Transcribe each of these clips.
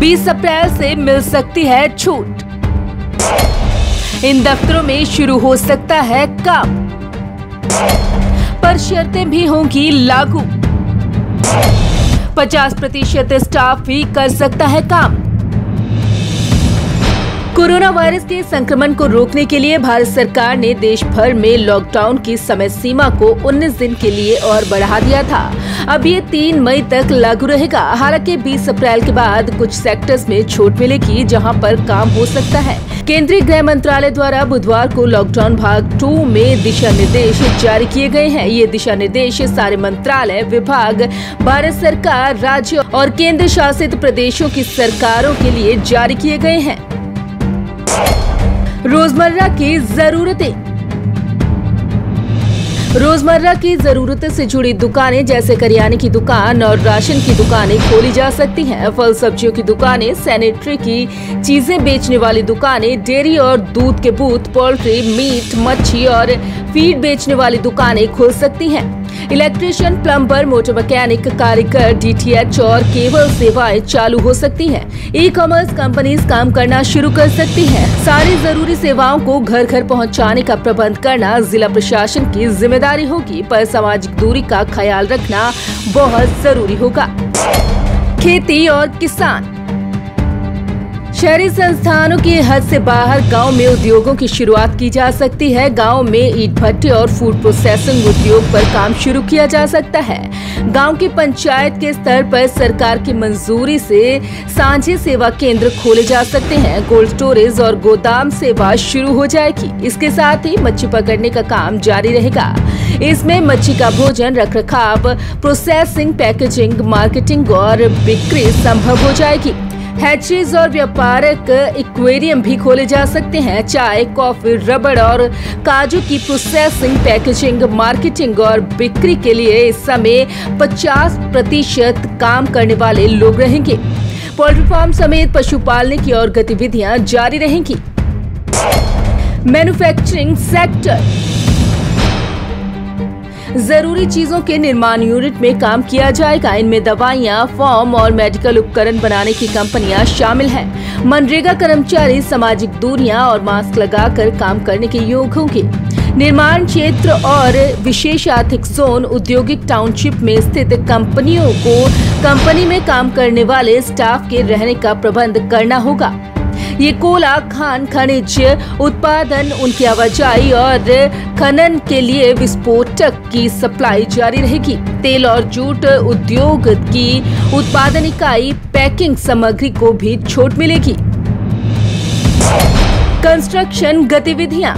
20 अप्रैल से मिल सकती है छूट। इन दफ्तरों में शुरू हो सकता है काम, पर शर्तें भी होंगी लागू। 50% स्टाफ भी कर सकता है काम। कोरोना वायरस के संक्रमण को रोकने के लिए भारत सरकार ने देश भर में लॉकडाउन की समय सीमा को 19 दिन के लिए और बढ़ा दिया था। अब ये 3 मई तक लागू रहेगा। हालांकि 20 अप्रैल के बाद कुछ सेक्टर्स में छूट मिलेगी जहां पर काम हो सकता है। केंद्रीय गृह मंत्रालय द्वारा बुधवार को लॉकडाउन भाग 2 में दिशा निर्देश जारी किए गए हैं। ये दिशा निर्देश सारे मंत्रालय, विभाग, भारत सरकार, राज्य और केंद्र शासित प्रदेशों की सरकारों के लिए जारी किए गए हैं। रोजमर्रा की जरूरतें। रोजमर्रा की जरूरतों से जुड़ी दुकानें जैसे करियाने की दुकान और राशन की दुकानें खोली जा सकती हैं। फल सब्जियों की दुकानें, सैनिटरी की चीजें बेचने वाली दुकानें, डेयरी और दूध के बूथ, पोल्ट्री, मीट, मच्छी और फीड बेचने वाली दुकानें खुल सकती हैं। इलेक्ट्रीशियन, प्लम्बर, मोटर मैकेनिक, कारीगर, डीटीएच और केबल सेवाएं चालू हो सकती हैं। ई कॉमर्स कंपनीज काम करना शुरू कर सकती हैं। सारी जरूरी सेवाओं को घर घर पहुंचाने का प्रबंध करना जिला प्रशासन की जिम्मेदारी होगी, पर सामाजिक दूरी का ख्याल रखना बहुत जरूरी होगा। खेती और किसान। शहरी संस्थानों की हद से बाहर गांव में उद्योगों की शुरुआत की जा सकती है। गांव में ईंट भट्टे और फूड प्रोसेसिंग उद्योग पर काम शुरू किया जा सकता है। गांव की पंचायत के स्तर पर सरकार की मंजूरी से साझे सेवा केंद्र खोले जा सकते हैं। कोल्ड स्टोरेज और गोदाम सेवा शुरू हो जाएगी। इसके साथ ही मच्छी पकड़ने का काम जारी रहेगा। इसमें मच्छी का भोजन, रखरखाव, प्रोसेसिंग, पैकेजिंग, मार्केटिंग और बिक्री संभव हो जाएगी। हैचरीज और व्यापारिक एक्वेरियम भी खोले जा सकते हैं। चाय, कॉफी, रबड़ और काजू की प्रोसेसिंग, पैकेजिंग, मार्केटिंग और बिक्री के लिए इस समय 50% काम करने वाले लोग रहेंगे। पोल्ट्री फार्म समेत पशुपालने की और गतिविधियां जारी रहेंगी। Manufacturing sector. जरूरी चीजों के निर्माण यूनिट में काम किया जाएगा। इनमें दवाइयां, फॉर्म और मेडिकल उपकरण बनाने की कंपनियां शामिल हैं। मनरेगा कर्मचारी सामाजिक दूरियां और मास्क लगाकर काम करने के योग्य होंगे। निर्माण क्षेत्र और विशेष आर्थिक जोन, औद्योगिक टाउनशिप में स्थित कंपनियों को कंपनी में काम करने वाले स्टाफ के रहने का प्रबंध करना होगा। ये कोला, खान, खनिज उत्पादन, उनकी आवाजाही और खनन के लिए विस्फोटक की सप्लाई जारी रहेगी। तेल और जूट उद्योग की उत्पादन इकाई, पैकिंग सामग्री को भी छूट मिलेगी। कंस्ट्रक्शन गतिविधियां।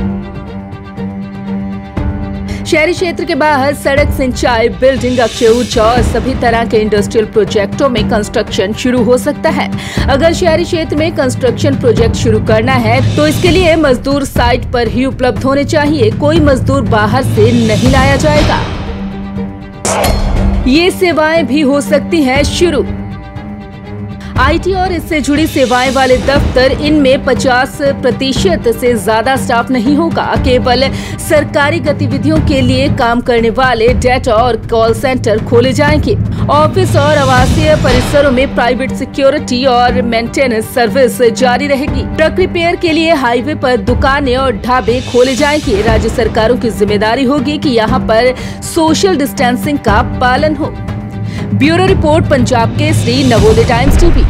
शहरी क्षेत्र के बाहर सड़क, सिंचाई, बिल्डिंग, अक्षय ऊर्जा और सभी तरह के इंडस्ट्रियल प्रोजेक्टों में कंस्ट्रक्शन शुरू हो सकता है। अगर शहरी क्षेत्र में कंस्ट्रक्शन प्रोजेक्ट शुरू करना है तो इसके लिए मजदूर साइट पर ही उपलब्ध होने चाहिए। कोई मजदूर बाहर से नहीं लाया जाएगा। ये सेवाएं भी हो सकती हैं शुरू। आईटी और इससे जुड़ी सेवाएं वाले दफ्तर, इनमें 50% से ज्यादा स्टाफ नहीं होगा। केवल सरकारी गतिविधियों के लिए काम करने वाले डेटा और कॉल सेंटर खोले जाएंगे। ऑफिस और आवासीय परिसरों में प्राइवेट सिक्योरिटी और मेंटेनेंस सर्विस जारी रहेगी। ट्रक रिपेयर के लिए हाईवे पर दुकानें और ढाबे खोले जाएंगे। राज्य सरकारों की जिम्मेदारी होगी कि यहाँ पर सोशल डिस्टेंसिंग का पालन हो। Bureau report, Punjab Kesari, Navodaya times TV.